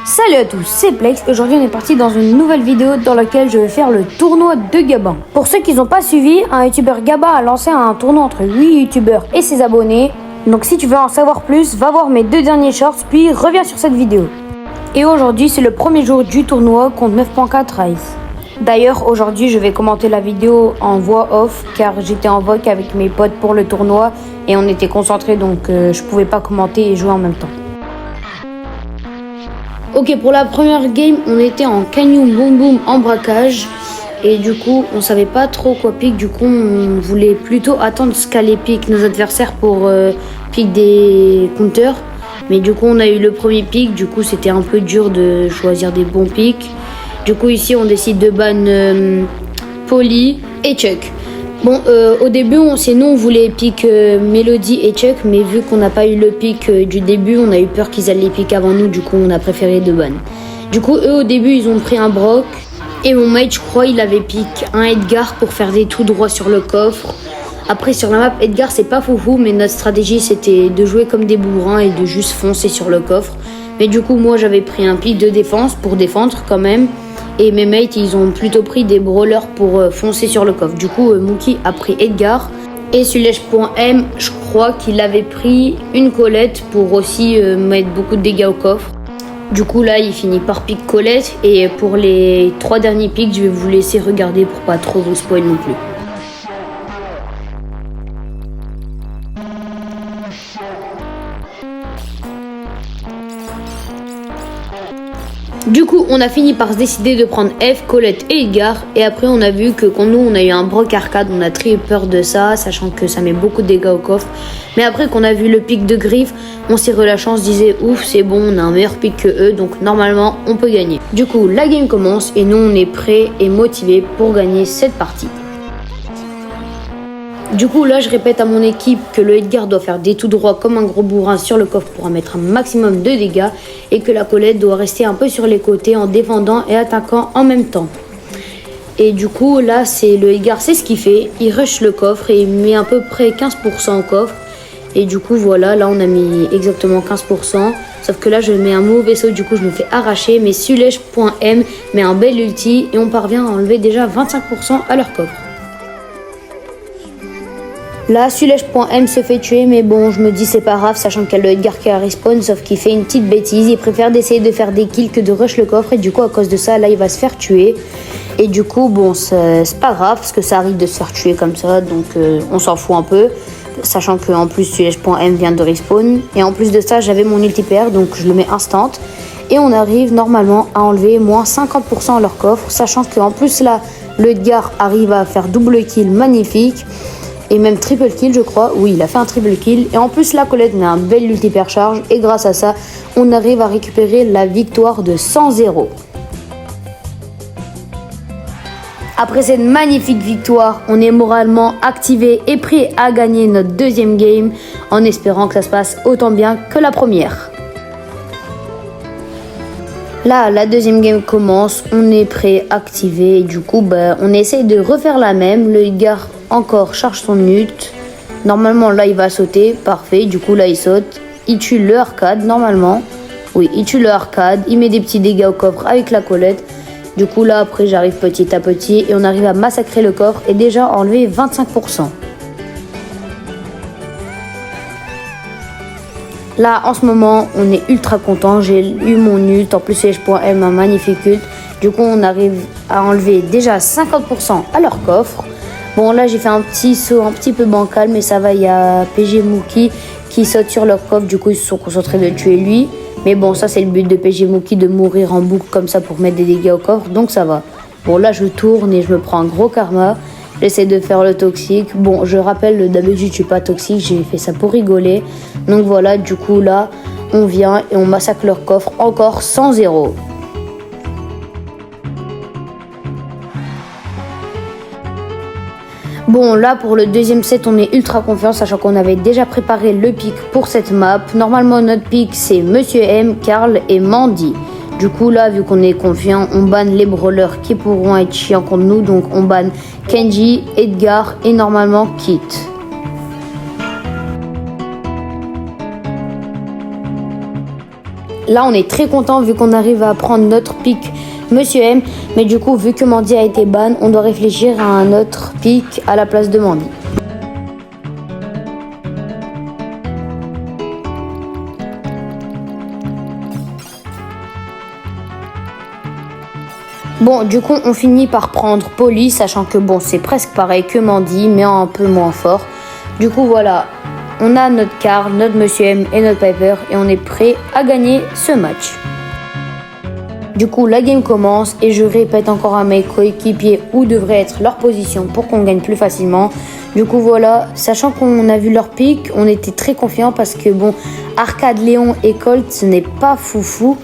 Salut à tous, c'est Plex. Aujourd'hui on est parti dans une nouvelle vidéo dans laquelle je vais faire le tournoi de Gabin. Pour ceux qui n'ont pas suivi, un youtubeur Gabin a lancé un tournoi entre 8 youtubeurs et ses abonnés. Donc si tu veux en savoir plus, va voir mes 2 derniers shorts puis reviens sur cette vidéo. Et aujourd'hui c'est le premier jour du tournoi contre 9.4 Ice. D'ailleurs aujourd'hui je vais commenter la vidéo en voix off car j'étais en voc avec mes potes pour le tournoi et on était concentrés donc je pouvais pas commenter et jouer en même temps. Ok, pour la première game, on était en canyon boom boom en braquage. Et du coup, on savait pas trop quoi pique. Du coup, on voulait plutôt attendre ce qu'allaient pique nos adversaires pour pique des counters. Mais du coup, on a eu le premier pic. Du coup, c'était un peu dur de choisir des bons pics. Du coup, ici, on décide de ban Polly et Chuck. Bon, au début, on voulait pick Melody et Chuck, mais vu qu'on n'a pas eu le pick du début, on a eu peur qu'ils allaient pick avant nous, du coup, on a préféré de ban. Du coup, eux, au début, ils ont pris un Brock, et mon mate, je crois, il avait pick un Edgar pour faire des tout droits sur le coffre. Après, sur la map, Edgar, c'est pas foufou, mais notre stratégie, c'était de jouer comme des bourrins et de juste foncer sur le coffre. Mais du coup, moi, j'avais pris un pick de défense pour défendre quand même. Et mes mates, ils ont plutôt pris des brawlers pour foncer sur le coffre. Du coup, Mookie a pris Edgar. Et Sulèche.m, je crois qu'il avait pris une Colette pour aussi mettre beaucoup de dégâts au coffre. Du coup, là, il finit par pick Colette. Et pour les 3 derniers picks, je vais vous laisser regarder pour pas trop vous spoil non plus. Du coup, on a fini par se décider de prendre F, Colette et Edgar. Et après, on a vu que quand nous, on a eu un Brock arcade, on a très peur de ça, sachant que ça met beaucoup de dégâts au coffre. Mais après qu'on a vu le pic de Griffe, on s'est relâché, on se disait ouf, c'est bon, on a un meilleur pic que eux, donc normalement, on peut gagner. Du coup, la game commence et nous, on est prêts et motivés pour gagner cette partie. Du coup, là, je répète à mon équipe que le Edgar doit faire des tout droits comme un gros bourrin sur le coffre pour en mettre un maximum de dégâts et que la Colette doit rester un peu sur les côtés en défendant et attaquant en même temps. Et du coup, là, c'est le Edgar, c'est ce qu'il fait. Il rush le coffre et il met à peu près 15% au coffre. Et du coup, voilà, là, on a mis exactement 15%. Sauf que là, je mets un mauvais saut, du coup, je me fais arracher. Mais Sulèche.m met un bel ulti et on parvient à enlever déjà 25% à leur coffre. Là, Sulèche.m se fait tuer, mais bon, je me dis c'est pas grave, sachant qu'il y a le Edgar qui a respawn, sauf qu'il fait une petite bêtise. Il préfère d'essayer de faire des kills que de rush le coffre, et du coup, à cause de ça, là, il va se faire tuer. Et du coup, bon, c'est pas grave, parce que ça arrive de se faire tuer comme ça, donc on s'en fout un peu. Sachant qu'en plus, Sulèche.m vient de respawn. Et en plus de ça, j'avais mon ulti PR, donc je le mets instant. Et on arrive normalement à enlever moins 50% à leur coffre, sachant qu'en plus, là, le Edgar arrive à faire double kill magnifique. Et même triple kill, je crois. Oui, il a fait un triple kill. Et en plus, la Colette met un bel ulti per charge. Et grâce à ça, on arrive à récupérer la victoire de 100-0. Après cette magnifique victoire, on est moralement activé et prêt à gagner notre deuxième game en espérant que ça se passe autant bien que la première. Là, la deuxième game commence, on est prêt, activé, et du coup, on essaye de refaire la même. Le Edgar encore charge son ult. Normalement, là, il va sauter, parfait. Du coup, là, il saute. Il tue le arcade, normalement. Oui, il tue le arcade. Il met des petits dégâts au coffre avec la Colette. Du coup, là, après, j'arrive petit à petit et on arrive à massacrer le coffre et déjà enlever 25%. Là, en ce moment, on est ultra content. J'ai eu mon ult. En plus, Sulèche.m un magnifique ult. Du coup, on arrive à enlever déjà 50% à leur coffre. Bon, là, j'ai fait un petit saut un petit peu bancal, mais ça va. Il y a PG Mookie qui saute sur leur coffre. Du coup, ils se sont concentrés de tuer lui. Mais bon, ça, c'est le but de PG Mookie, de mourir en boucle comme ça pour mettre des dégâts au coffre. Donc, ça va. Bon, là, je tourne et je me prends un gros karma. J'essaie de faire le toxique. Bon, je rappelle, d'habitude, je suis pas toxique. J'ai fait ça pour rigoler. Donc, voilà, du coup, là, on vient et on massacre leur coffre encore 100-0. Bon, là, pour le deuxième set, on est ultra confiant, sachant qu'on avait déjà préparé le pick pour cette map. Normalement, notre pick, c'est Monsieur M, Karl et Mandy. Du coup, là, vu qu'on est confiant, on banne les brawlers qui pourront être chiants contre nous. Donc, on banne Kenji, Edgar et normalement Kit. là on est très content vu qu'on arrive à prendre notre pick Monsieur M. Mais du coup, vu que Mandy a été ban, on doit réfléchir à un autre pick à la place de Mandy. Bon, du coup, on finit par prendre Polly, sachant que bon, c'est presque pareil que Mandy, mais un peu moins fort. Du coup, voilà, on a notre Carl, notre Monsieur M et notre Piper, et on est prêt à gagner ce match. Du coup, la game commence et je répète encore à mes coéquipiers où devrait être leur position pour qu'on gagne plus facilement. Du coup, voilà, sachant qu'on a vu leur pick, on était très confiants parce que bon, Arcade, Léon et Colt, ce n'est pas foufou.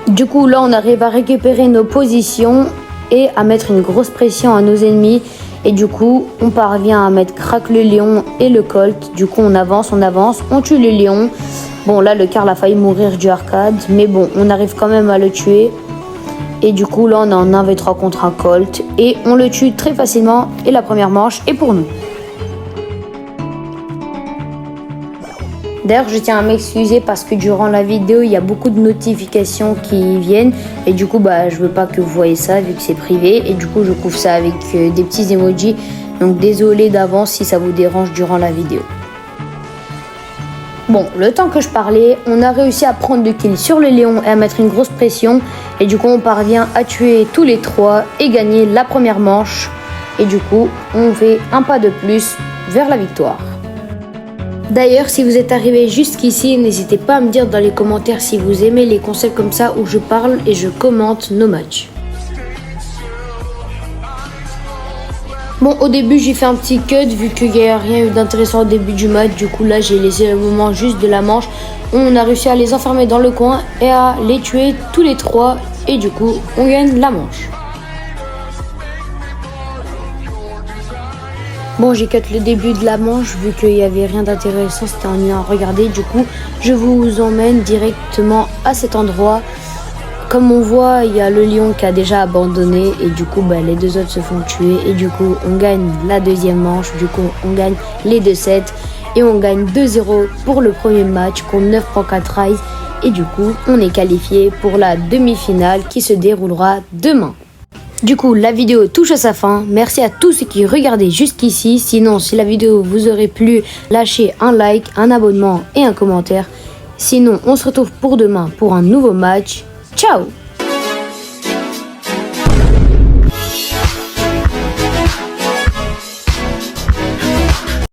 Du coup, là, on arrive à récupérer nos positions et à mettre une grosse pression à nos ennemis. Et du coup, on parvient à mettre crack le Léon et le Colt. Du coup, on avance, on tue le Léon. Bon, là, le Carl a failli mourir du Arcade. Mais bon, on arrive quand même à le tuer. Et du coup, là, on est en 1v3 contre un Colt. Et on le tue très facilement. Et la première manche est pour nous. D'ailleurs, je tiens à m'excuser parce que durant la vidéo, il y a beaucoup de notifications qui viennent. Et du coup, je veux pas que vous voyez ça vu que c'est privé. Et du coup, je couvre ça avec des petits emojis. Donc, désolé d'avance si ça vous dérange durant la vidéo. Bon, le temps que je parlais, on a réussi à prendre 2 kills sur le Léon et à mettre une grosse pression. Et du coup, on parvient à tuer tous les 3 et gagner la première manche. Et du coup, on fait un pas de plus vers la victoire. D'ailleurs, si vous êtes arrivé jusqu'ici, n'hésitez pas à me dire dans les commentaires si vous aimez les concepts comme ça où je parle et je commente nos matchs. Bon, au début, j'ai fait un petit cut vu qu'il n'y a rien eu d'intéressant au début du match. Du coup, là, j'ai laissé le moment juste de la manche. On a réussi à les enfermer dans le coin et à les tuer tous les 3. Et du coup, on gagne la manche. Bon, j'ai cut le début de la manche vu qu'il n'y avait rien d'intéressant, c'était ennuyant à regarder. Du coup, je vous emmène directement à cet endroit. Comme on voit, il y a le lion qui a déjà abandonné et du coup, les 2 autres se font tuer. Et du coup, on gagne la deuxième manche. Du coup, on gagne les 2-7 et on gagne 2-0 pour le premier match contre 9.4 Rise. Et du coup, on est qualifié pour la demi-finale qui se déroulera demain. Du coup, la vidéo touche à sa fin. Merci à tous ceux qui regardaient jusqu'ici. Sinon, si la vidéo vous aurait plu, lâchez un like, un abonnement et un commentaire. Sinon, on se retrouve pour demain pour un nouveau match. Ciao!